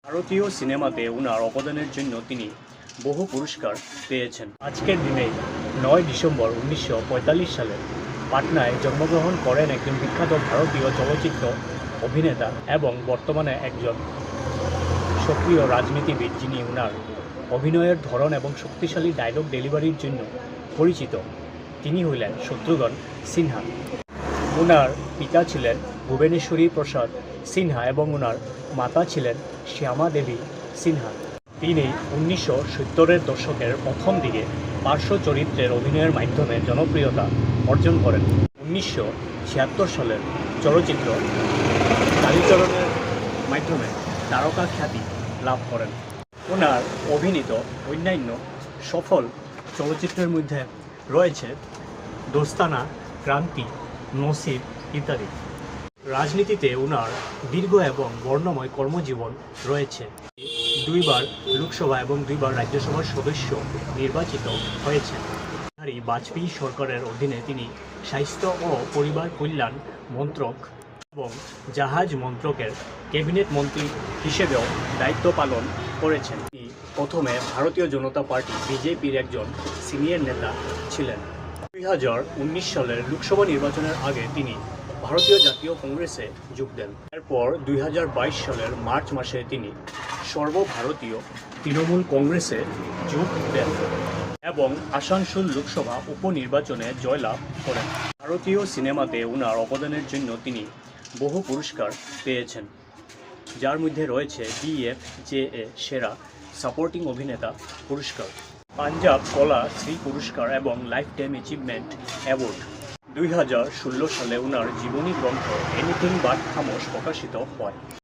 ভারতীয় সিনেমাতে ওনার অবদানের জন্য তিনি বহু পুরস্কার পেয়েছেন। আজকের দিনে 9 ডিসেম্বর 1945 সালে পাটনায় জন্মগ্রহণ করেন একজন বিখ্যাত ভারতীয় চলচ্চিত্র অভিনেতা এবং বর্তমানে একজন সক্রিয় রাজনীতিবিদ, যিনি ওনার অভিনয়ের ধরন এবং শক্তিশালী ডায়লগ ডেলিভারির জন্য পরিচিত। তিনি হইলেন শত্রুঘ্ন সিনহা। ওনার পিতা ছিলেন ভুবনেশ্বরী প্রসাদ সিনহা এবং ওনার মাতা ছিলেন শ্যামা দেবী সিনহা। তিনি 1970-এর দশকের প্রথম দিকে পার্শ্ব চরিত্রের অভিনয়ের মাধ্যমে জনপ্রিয়তা অর্জন করেন। 1976 সালের চলচ্চিত্র কালীচরণের মাধ্যমে তারকা খ্যাতি লাভ করেন। ওনার অভিনীত অন্যান্য সফল চলচ্চিত্রের মধ্যে রয়েছে দোস্তানা, ক্রান্তি, নসিব ইত্যাদি। রাজনীতিতে ওনার দীর্ঘ এবং বর্ণময় কর্মজীবন রয়েছে। 2 বার লোকসভা এবং 2 বার রাজ্যসভার সদস্য নির্বাচিত হয়েছেন। বাজপেয়ী সরকারের অধীনে তিনি স্বাস্থ্য ও পরিবার কল্যাণ মন্ত্রক এবং জাহাজ মন্ত্রকের ক্যাবিনেট মন্ত্রী হিসেবেও দায়িত্ব পালন করেছেন। তিনি প্রথমে ভারতীয় জনতা পার্টি বিজেপির একজন সিনিয়র নেতা ছিলেন। 2019 সালের লোকসভা নির্বাচনের আগে তিনি ভারতীয় জাতীয় কংগ্রেসে যোগ দেন। এরপর 2022 সালের মার্চ মাসে তিনি সর্বভারতীয় তৃণমূল কংগ্রেসে যোগ দেন এবং আসানসোল লোকসভা উপনির্বাচনে জয়লাভ করেন। ভারতীয় সিনেমাতে ওনার অবদানের জন্য তিনি বহু পুরস্কার পেয়েছেন, যার মধ্যে রয়েছে BFJA সেরা সাপোর্টিং অভিনেতা পুরস্কার, পাঞ্জাব কলা শ্রী পুরস্কার এবং লাইফ টাইম অ্যাচিভমেন্ট অ্যাওয়ার্ড। 2016 সালে ওনার জীবনী গ্রন্থ এনিথিং বাট খামোশ প্রকাশিত হয়।